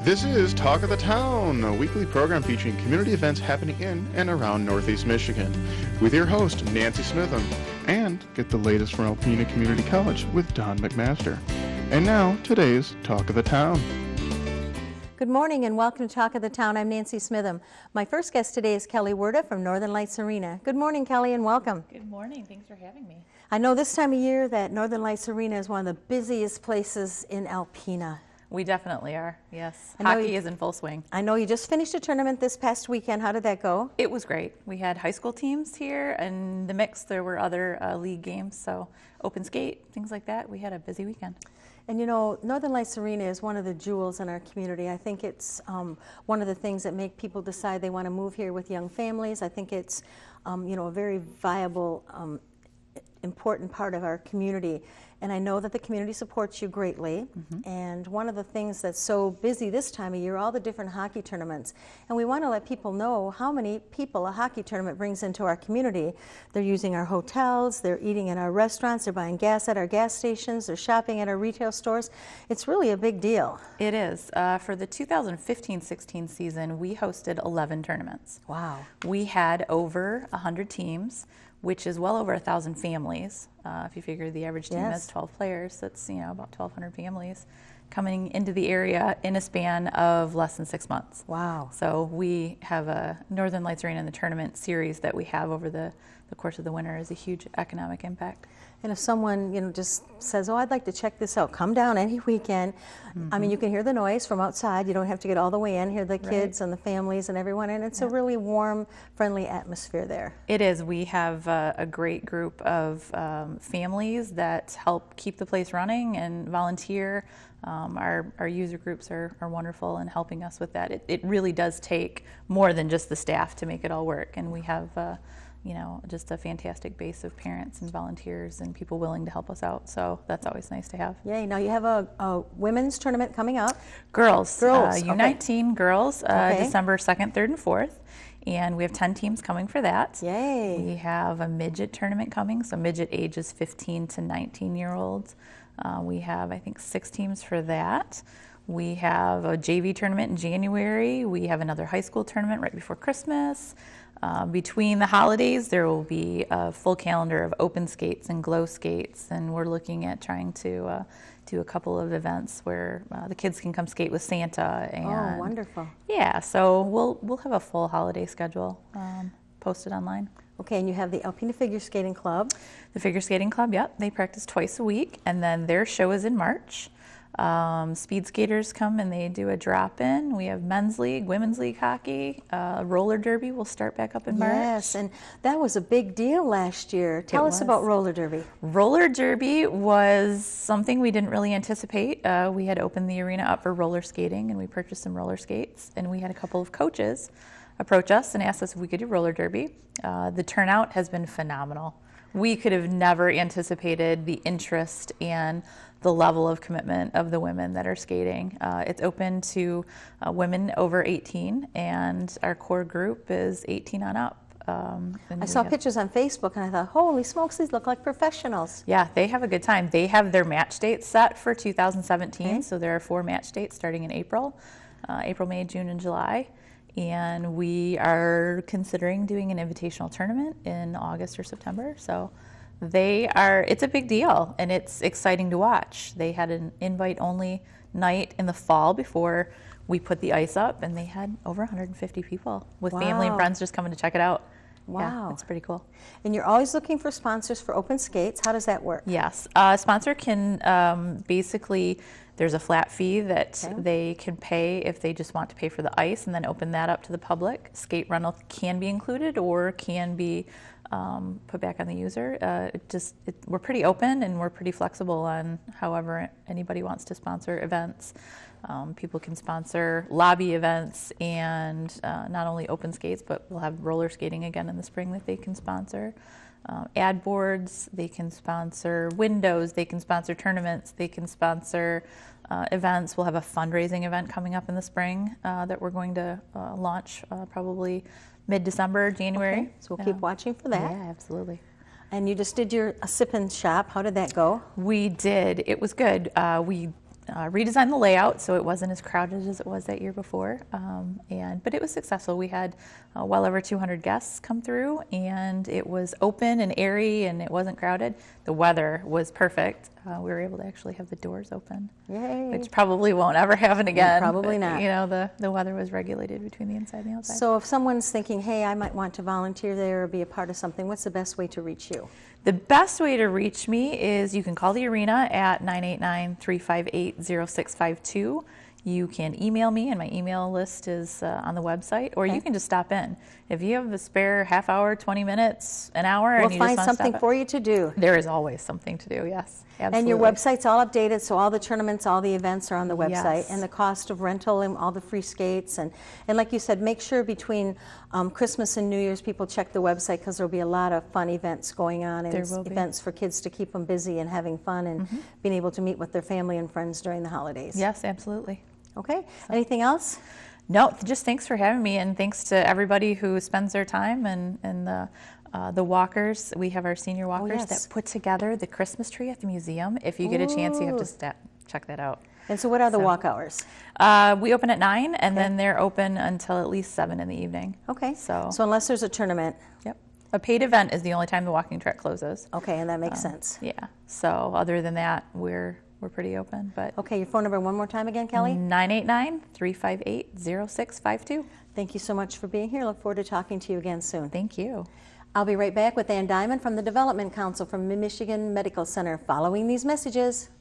This is Talk of the Town, a weekly program featuring community events happening in and around Northeast Michigan, with your host, Nancy Smitham, and get the latest from Alpena Community College with Don McMaster. And now, today's Talk of the Town. Good morning and welcome to Talk of the Town. I'm Nancy Smitham. My first guest today is Kelly Werda from Northern Lights Arena. Good morning, Kelly, and welcome. Good morning. Thanks for having me. I know this time of year that Northern Lights Arena is one of the busiest places in Alpena. We definitely are, yes. Hockey is in full swing. I know you just finished a tournament this past weekend. How did that go? It was great. We had high school teams here, and the mix, there were other league games, so open skate, things like that. We had a busy weekend. And you know, Northern Lights Arena is one of the jewels in our community. I think it's one of the things that make people decide they want to move here with young families. I think it's, you know, a very viable, important part of our community. And I know that the community supports you greatly. And one of the things that's so busy this time of year, all the different hockey tournaments. And we want to let people know how many people a hockey tournament brings into our community. They're using our hotels, they're eating in our restaurants, they're buying gas at our gas stations, they're shopping at our retail stores. It's really a big deal. It is. For the 2015-16 season, we hosted 11 tournaments. Wow. We had over 100 teams, which is well over 1,000 families. If you figure the average team has 12 players, that's, you know, about 1,200 families coming into the area in a span of less than 6 months. Wow. So we have a Northern Lights Arena in the tournament series that we have over the course of the winter is a huge economic impact. And if someone, you know, just says, oh, I'd like to check this out, come down any weekend. I mean, you can hear the noise from outside. You don't have to get all the way in, hear the kids and the families and everyone. And it's a really warm, friendly atmosphere there. It is. We have a great group of families that help keep the place running and volunteer. Our user groups are wonderful in helping us with that. It really does take more than just the staff to make it all work. And we have you know, just a fantastic base of parents and volunteers and people willing to help us out. So that's always nice to have. Yay. Now you have a women's tournament coming up. Girls. Girls. U19 girls, December 2nd, 3rd, and 4th. And we have 10 teams coming for that. Yay. We have a midget tournament coming, so midget ages 15 to 19-year-olds. We have, I think, 6 teams for that. We have a JV tournament in January. We have another high school tournament right before Christmas. Between the holidays, there will be a full calendar of open skates and glow skates, and we're looking at trying to do a couple of events where the kids can come skate with Santa. And, oh, wonderful. Yeah, so we'll have a full holiday schedule posted online. Okay, and you have the Alpena Figure Skating Club. The Figure Skating Club, yep, they practice twice a week, and then their show is in March. Speed skaters come and they do a drop-in. We have men's league, women's league hockey. Roller derby will start back up in March. Yes, and that was a big deal last year. Tell us about roller derby. Roller derby was something we didn't really anticipate. We had opened the arena up for roller skating and we purchased some roller skates, and we had a couple of coaches approach us and ask us if we could do roller derby. The turnout has been phenomenal. We could have never anticipated the interest and the level of commitment of the women that are skating. It's open to women over 18, and our core group is 18 on up. I saw pictures on Facebook, and I thought, holy smokes, these look like professionals. Yeah, they have a good time. They have their match dates set for 2017, so there are 4 match dates starting in April, May, June, and July. And we are considering doing an invitational tournament in August or September. So it's a big deal, and it's exciting to watch. They had an invite-only night in the fall before we put the ice up, and they had over 150 people with family and friends just coming to check it out. Wow. Yeah, it's pretty cool. And you're always looking for sponsors for open skates. How does that work? Yes. A sponsor can basically, there's a flat fee that they can pay if they just want to pay for the ice and then open that up to the public. Skate rental can be included or can be put back on the user. We're pretty open and we're pretty flexible on however anybody wants to sponsor events. People can sponsor lobby events and not only open skates, but we'll have roller skating again in the spring that they can sponsor. Ad boards, they can sponsor windows, they can sponsor tournaments, they can sponsor events. We'll have a fundraising event coming up in the spring that we're going to launch probably mid-December, January. Okay. So we'll keep watching for that. Yeah, absolutely. And you just did your sip and shop. How did that go? We did. It was good. We redesigned the layout so it wasn't as crowded as it was that year before. But it was successful. We had well over 200 guests come through, and it was open and airy, and it wasn't crowded. The weather was perfect. We were able to actually have the doors open, Yay. which probably won't ever happen again. Probably not. You know, the weather was regulated between the inside and the outside. So if someone's thinking, hey, I might want to volunteer there or be a part of something, what's the best way to reach you? The best way to reach me is you can call the arena at 989-358-0652. You can email me, and my email list is on the website, or you can just stop in. If you have a spare half hour, 20 minutes, an hour, We'll and you find just want to something stop for you to do. there is always something to do, yes. Absolutely. And your website's all updated, so all the tournaments, all the events are on the website, Yes. and the cost of rental and all the free skates. And like you said, make sure between Christmas and New Year's people check the website, because there'll be a lot of fun events going on, and There will be. events for kids to keep them busy and having fun and being able to meet with their family and friends during the holidays. Yes, absolutely. Okay, anything else? No, just thanks for having me, and thanks to everybody who spends their time and the walkers. We have our senior walkers yes. that put together the Christmas tree at the museum. If you get a chance, you have to check that out. And so what are the walk hours? We open at 9, and then they're open until at least 7 in the evening. Okay, So unless there's a tournament. Yep. A paid event is the only time the walking track closes. Okay, and that makes sense. Yeah. So other than that, we're pretty open. But Okay, your phone number one more time again, Kelly? 989-358-0652. Thank you so much for being here. Look forward to talking to you again soon. Thank you. I'll be right back with Ann Diamond from the Development Council from Mid-Michigan Medical Center following these messages.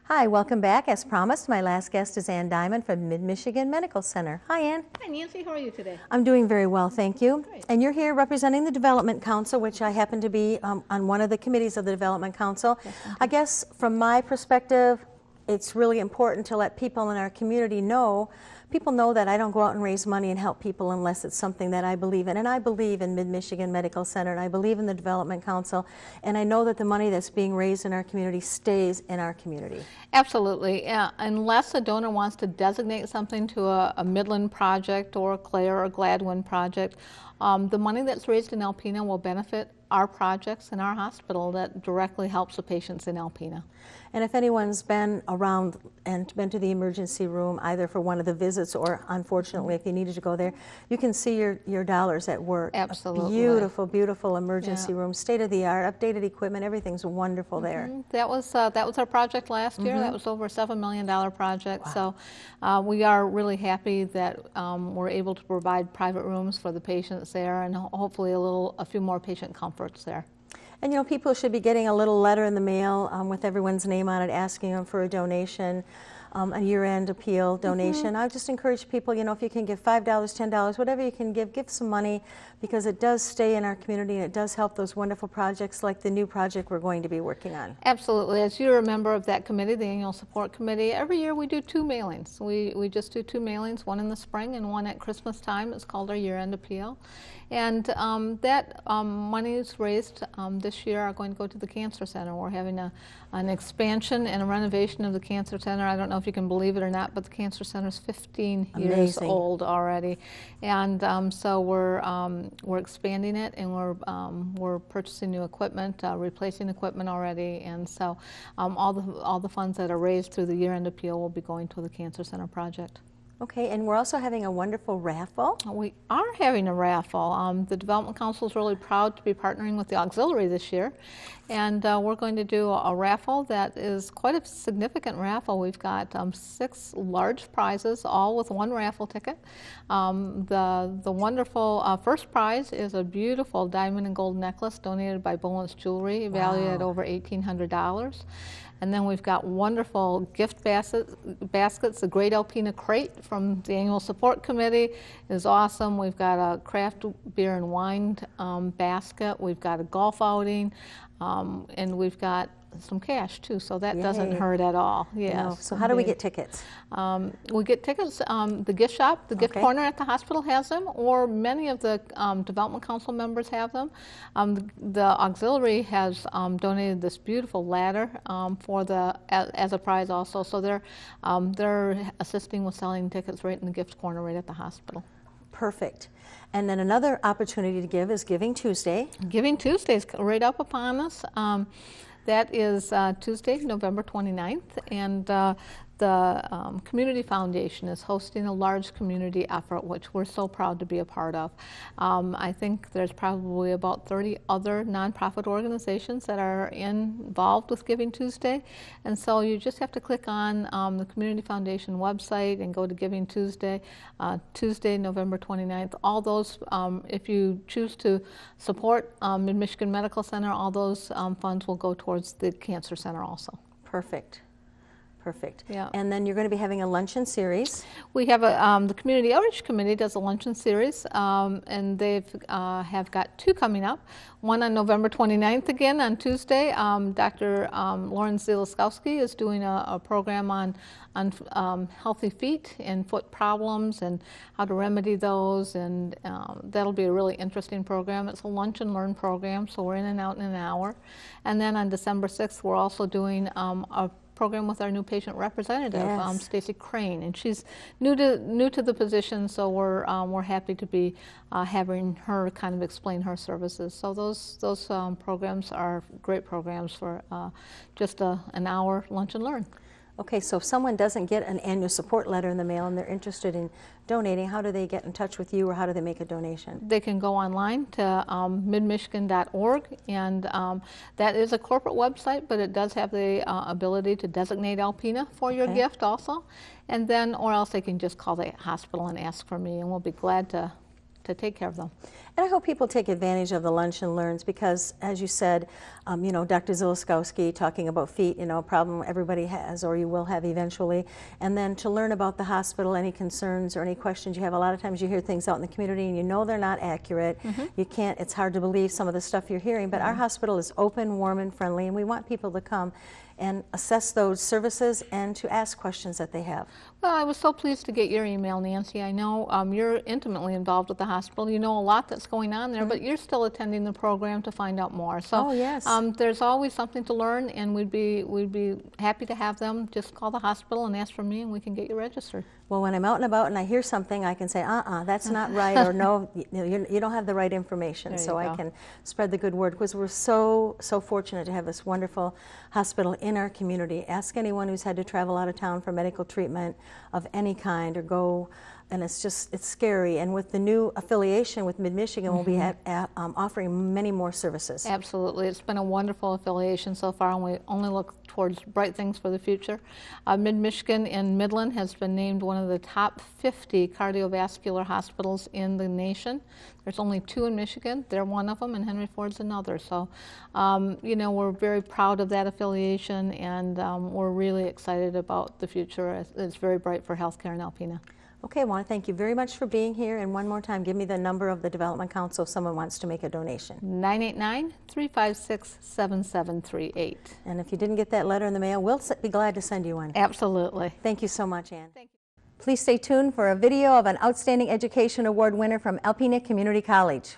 Hi, welcome back. As promised, my last guest is Ann Diamond from Mid-Michigan Medical Center. Hi, Ann. Hi, Nancy. How are you today? I'm doing very well, thank you. Great. And you're here representing the Development Council, which I happen to be on one of the committees of the Development Council. I guess from my perspective, it's really important to let people in our community know. People know that I don't go out and raise money and help people unless it's something that I believe in. And I believe in Mid-Michigan Medical Center, and I believe in the Development Council, and I know that the money that's being raised in our community stays in our community. Absolutely. Unless a donor wants to designate something to a Midland project or a Clare or Gladwin project, the money that's raised in Alpena will benefit our projects in our hospital that directly helps the patients in Alpena. And if anyone's been around and been to the emergency room, either for one of the visits or unfortunately if you needed to go there, you can see your dollars at work. Absolutely. A beautiful, beautiful emergency room, state of the art, updated equipment, everything's wonderful there. That was our project last year. That was over a $7 million project. Wow. So we are really happy that we're able to provide private rooms for the patients there, and hopefully a few more patient comforts there. And you know, people should be getting a little letter in the mail with everyone's name on it, asking them for a donation, a year-end appeal donation. I would just encourage people, you know, if you can give $5, $10, whatever you can give some money, because it does stay in our community and it does help those wonderful projects like the new project we're going to be working on. Absolutely. As you're a member of that committee, the Annual Support Committee, every year we do 2 mailings. We just do 2 mailings, one in the spring and one at Christmas time. It's called our year-end appeal. And that monies raised this year are going to go to the Cancer Center. We're having an expansion and a renovation of the Cancer Center. I don't know if you can believe it or not, but the Cancer Center is 15 years old already. And so we're expanding it, and we're purchasing new equipment, replacing equipment already. And so all the funds that are raised through the year-end appeal will be going to the Cancer Center project. Okay, and we're also having a wonderful raffle. We are having a raffle. The Development Council is really proud to be partnering with the Auxiliary this year, and we're going to do a raffle that is quite a significant raffle. We've got 6 large prizes, all with 1 raffle ticket. The wonderful first prize is a beautiful diamond and gold necklace donated by Bolence Jewelry, valued at over $1,800. And then we've got wonderful gift baskets. The Great Alpena Crate from the Annual Support Committee is awesome. We've got a craft beer and wine basket. We've got a golf outing, and we've got some cash too, so that doesn't hurt at all. Yes. No. So how do we get tickets? We get tickets, the gift shop, the gift corner at the hospital has them, or many of the Development Council members have them. The Auxiliary has donated this beautiful ladder as a prize also, so they're assisting with selling tickets right in the gift corner right at the hospital. Perfect. And then another opportunity to give is Giving Tuesday. Giving Tuesday is right up upon us. That is Tuesday, November 29th, and the Community Foundation is hosting a large community effort, which we're so proud to be a part of. I think there's probably about 30 other nonprofit organizations that are involved with Giving Tuesday, and so you just have to click on the Community Foundation website and go to Giving Tuesday, Tuesday, November 29th. All those, if you choose to support Mid-Michigan Medical Center, all those funds will go towards the Cancer Center also. Perfect. Perfect. Yeah. And then you're going to be having a luncheon series. We have a, the Community Outreach Committee does a luncheon series, and they've have got two coming up. One on November 29th again on Tuesday. Dr. Lauren Zielskowski is doing a program on healthy feet and foot problems and how to remedy those, and that'll be a really interesting program. It's a lunch and learn program, so we're in and out in an hour. And then on December 6th, we're also doing a program with our new patient representative, Yes. Stacy Crane, and she's new to the position, so we're happy to be having her kind of explain her services. So those programs are great programs for just an hour lunch and learn. Okay, so if someone doesn't get an annual support letter in the mail and they're interested in donating, how do they get in touch with you, or how do they make a donation? They can go online to midmichigan.org, and that is a corporate website, but it does have the ability to designate Alpena for your gift also. And then, or else they can just call the hospital and ask for me, and we'll be glad to take care of them. And I hope people take advantage of the lunch and learns, because, as you said, you know, Dr. Zielskowski talking about feet, you know, a problem everybody has, or you will have eventually. And then to learn about the hospital, any concerns or any questions you have. A lot of times you hear things out in the community and you know they're not accurate. You can't, it's hard to believe some of the stuff you're hearing, but our hospital is open, warm, and friendly, and we want people to come and assess those services and to ask questions that they have. Well, I was so pleased to get your email, Nancy. I know you're intimately involved with the hospital. You know a lot that's going on there, but you're still attending the program to find out more. So yes. There's always something to learn, and we'd be happy to have them. Just call the hospital and ask for me, and we can get you registered. Well, when I'm out and about and I hear something, I can say, that's not right, or no, you don't have the right information. So I can spread the good word, because we're so fortunate to have this wonderful hospital in our community. Ask anyone who's had to travel out of town for medical treatment of any kind, or go, and it's scary. And with the new affiliation with Mid-Michigan, we'll be offering many more services. Absolutely. It's been a wonderful affiliation so far, and we only look towards bright things for the future. Mid-Michigan in Midland has been named one of the top 50 cardiovascular hospitals in the nation. There's only 2 in Michigan. They're one of them, and Henry Ford's another. So, you know, we're very proud of that affiliation, and we're really excited about the future. It's very bright for healthcare in Alpena. Okay, I want to thank you very much for being here. And one more time, give me the number of the Development Council if someone wants to make a donation. 989-356-7738. And if you didn't get that letter in the mail, we'll be glad to send you one. Absolutely. Thank you so much, Ann. Thank you. Please stay tuned for a video of an Outstanding Education Award winner from Alpena Community College.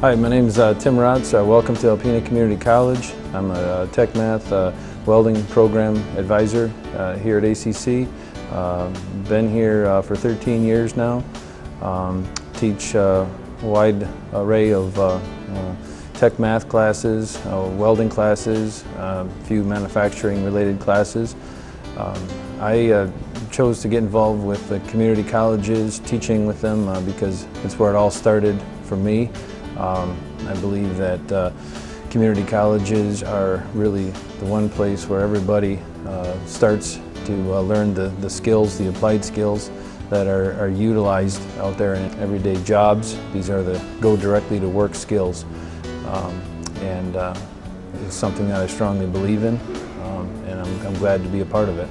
Hi, my name is Tim Rotz. Welcome to Alpena Community College. I'm a Tech Math welding program advisor here at ACC. Been here for 13 years now. Teach a wide array of Tech Math classes, welding classes, a few manufacturing related classes. I chose to get involved with the community colleges, teaching with them because it's where it all started for me. I believe that community colleges are really the one place where everybody starts to learn the skills, the applied skills that are utilized out there in everyday jobs. These are the go directly to work skills, and it's something that I strongly believe in, and I'm glad to be a part of it.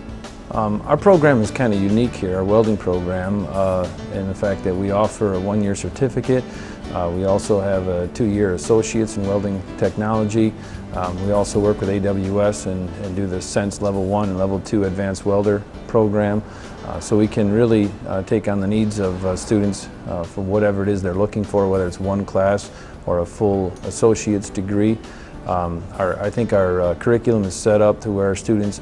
Our program is kind of unique here, our welding program, in the fact that we offer a one-year certificate. We also have a 2-year associates in welding technology. We also work with AWS and do the Sense Level 1 and Level 2 Advanced Welder program. So we can really take on the needs of students for whatever it is they're looking for, whether it's one class or a full associate's degree. I think our curriculum is set up to where students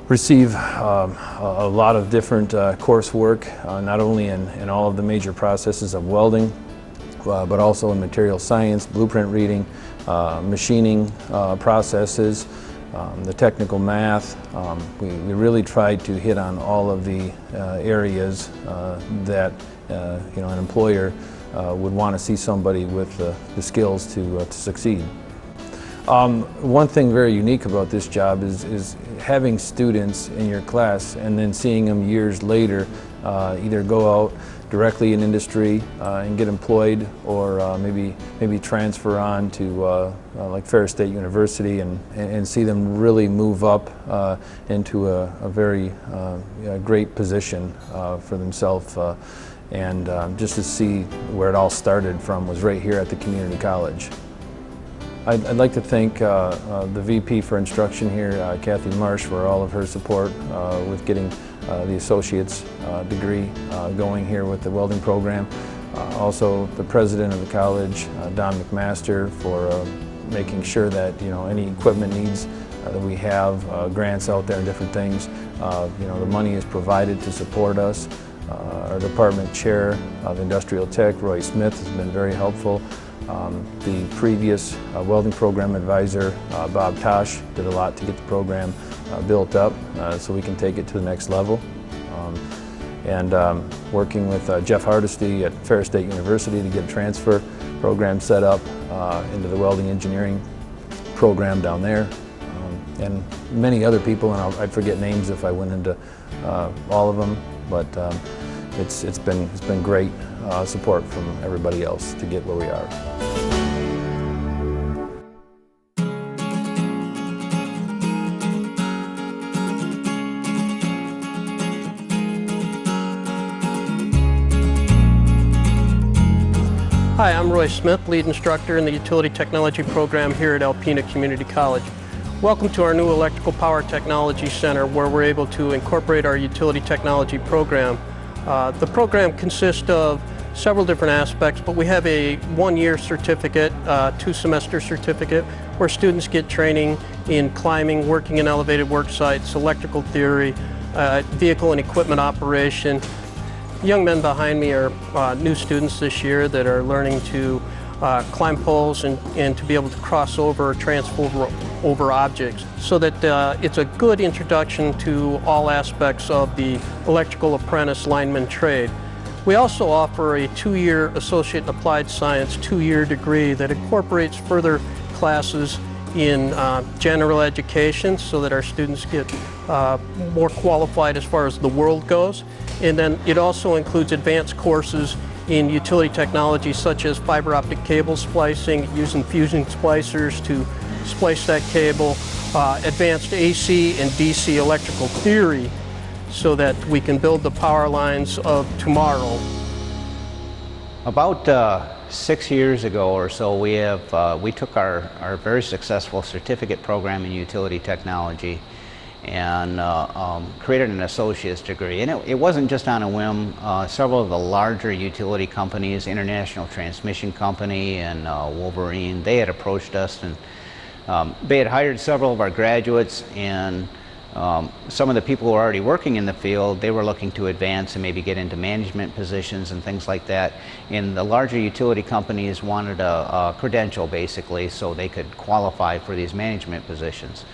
receive a lot of different coursework, not only in all of the major processes of welding, but also in material science, blueprint reading, machining processes, the technical math. We really tried to hit on all of the areas that an employer would want to see somebody with the skills to succeed. One thing very unique about this job is having students in your class and then seeing them years later either go out directly in industry and get employed, or maybe transfer on to like Ferris State University and see them really move up into a very great position for themselves, and just to see where it all started from was right here at the community college. I'd like to thank the VP for instruction here, Kathy Marsh, for all of her support with getting the associate's degree going here with the welding program. Also the president of the college, Don McMaster, for making sure that any equipment needs that we have, grants out there and different things, the money is provided to support us. Our department chair of industrial tech, Roy Smith, has been very helpful. The previous welding program advisor, Bob Tosh, did a lot to get the program built up so we can take it to the next level. Working with Jeff Hardesty at Ferris State University to get a transfer program set up into the welding engineering program down there. And many other people, and I'd forget names if I went into all of them, but it's been great support from everybody else to get where we are. Hi, I'm Roy Smith, lead instructor in the Utility Technology program here at Alpena Community College. Welcome to our new Electrical Power Technology Center, where we're able to incorporate our utility technology program. The program consists of several different aspects, but we have a one-year certificate, 2-semester certificate, where students get training in climbing, working in elevated work sites, electrical theory, vehicle and equipment operation. Young men behind me are new students this year that are learning to climb poles and to be able to cross over or transfer over objects, so that it's a good introduction to all aspects of the electrical apprentice lineman trade. We also offer a 2-year Associate in Applied Science 2-year degree that incorporates further classes in general education, so that our students get more qualified as far as the world goes. And then it also includes advanced courses in utility technology, such as fiber optic cable splicing, using fusion splicers to splice that cable, advanced AC and DC electrical theory, so that we can build the power lines of tomorrow. About 6 years ago or so, we took our very successful certificate program in utility technology and created an associate's degree. And it wasn't just on a whim. Several of the larger utility companies, International Transmission Company and Wolverine, they had approached us, and they had hired several of our graduates, and some of the people who were already working in the field, they were looking to advance and maybe get into management positions and things like that. And the larger utility companies wanted a credential, basically, so they could qualify for these management positions.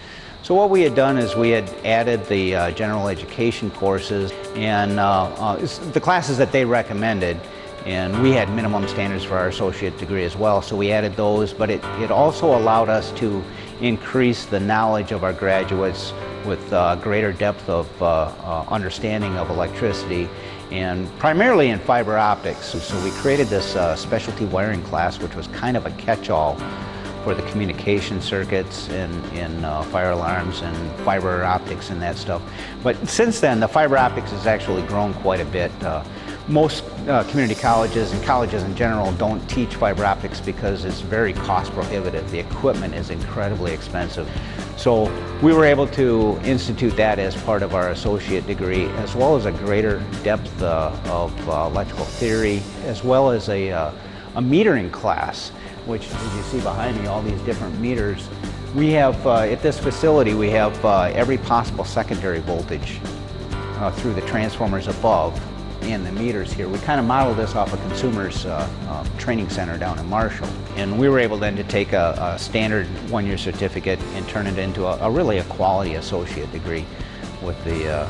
So what we had done is we had added the general education courses and the classes that they recommended, and we had minimum standards for our associate degree as well, so we added those, but it also allowed us to increase the knowledge of our graduates with greater depth of understanding of electricity, and primarily in fiber optics. So we created this specialty wiring class, which was kind of a catch-all for the communication circuits in fire alarms and fiber optics and that stuff. But since then, the fiber optics has actually grown quite a bit. Most community colleges and colleges in general don't teach fiber optics because it's very cost prohibitive. The equipment is incredibly expensive. So we were able to institute that as part of our associate degree, as well as a greater depth of electrical theory, as well as a metering class, which, as you see behind me, all these different meters. We have, at this facility, we have every possible secondary voltage through the transformers above and the meters here. We kind of modeled this off a Consumers Training Center down in Marshall. And we were able then to take a standard one-year certificate and turn it into really a quality associate degree with the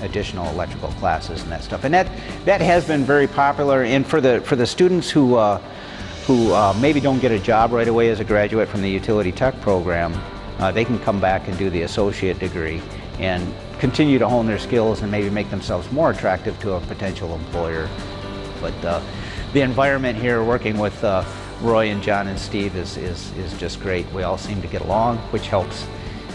additional electrical classes and that stuff. And that has been very popular. And for the students who maybe don't get a job right away as a graduate from the utility tech program, they can come back and do the associate degree and continue to hone their skills and maybe make themselves more attractive to a potential employer. But the environment here, working with Roy and John and Steve, is just great. We all seem to get along, which helps.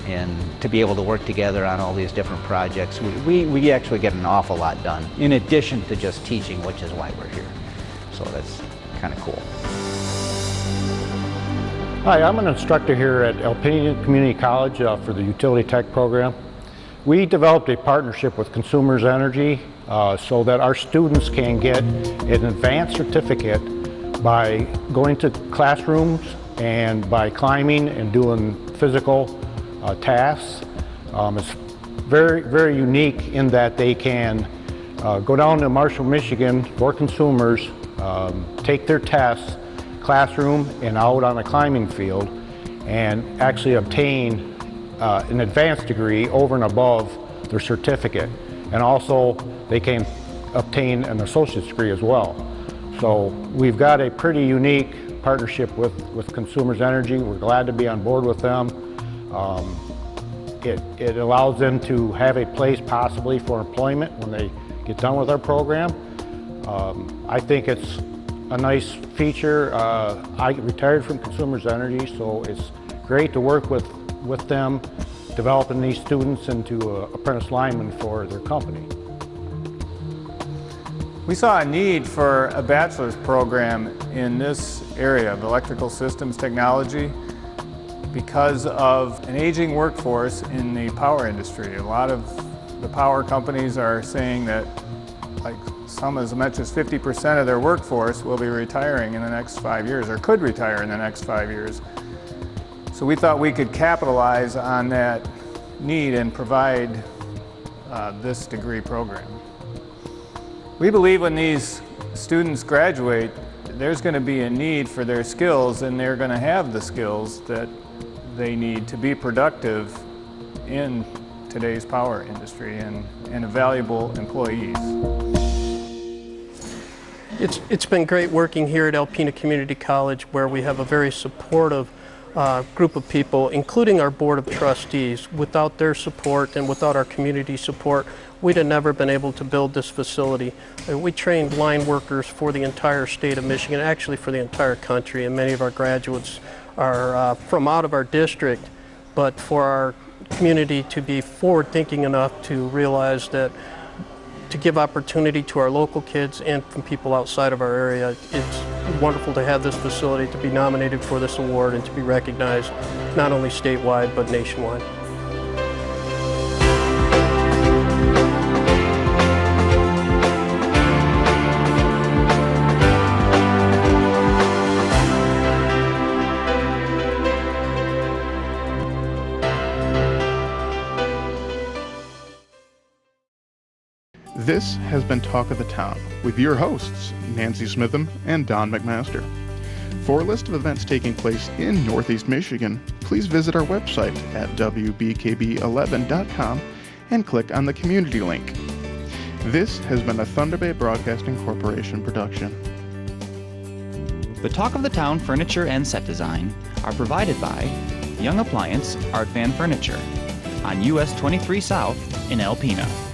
And to be able to work together on all these different projects, we actually get an awful lot done, in addition to just teaching, which is why we're here. So that's kind of cool. Hi, I'm an instructor here at Alpena Community College for the Utility Tech program. We developed a partnership with Consumers Energy so that our students can get an advanced certificate by going to classrooms and by climbing and doing physical tasks. It's very, very unique in that they can go down to Marshall, Michigan for consumers, take their tests, classroom and out on a climbing field, and actually obtain an advanced degree over and above their certificate. And also they can obtain an associate's degree as well. So we've got a pretty unique partnership with Consumers Energy. We're glad to be on board with them. It allows them to have a place possibly for employment when they get done with our program. I think it's a nice feature. I retired from Consumers Energy, so it's great to work with them, developing these students into apprentice linemen for their company. We saw a need for a bachelor's program in this area of electrical systems technology because of an aging workforce in the power industry. A lot of the power companies are saying that some as much as 50% of their workforce will be retiring in the next 5 years, or could retire in the next 5 years. So we thought we could capitalize on that need and provide this degree program. We believe when these students graduate, there's going to be a need for their skills, and they're going to have the skills that they need to be productive in today's power industry and valuable employees. It's been great working here at Alpena Community College, where we have a very supportive group of people, including our Board of Trustees. Without their support and without our community support, we'd have never been able to build this facility. We trained line workers for the entire state of Michigan, actually for the entire country, and many of our graduates are from out of our district, but for our community to be forward-thinking enough to realize that to give opportunity to our local kids and from people outside of our area. It's wonderful to have this facility, to be nominated for this award, and to be recognized not only statewide but nationwide. This has been Talk of the Town with your hosts, Nancy Smitham and Don McMaster. For a list of events taking place in Northeast Michigan, please visit our website at wbkb11.com and click on the community link. This has been a Thunder Bay Broadcasting Corporation production. The talk of the town furniture and set design are provided by Young Appliance Art Van Furniture on US 23 South in Alpena.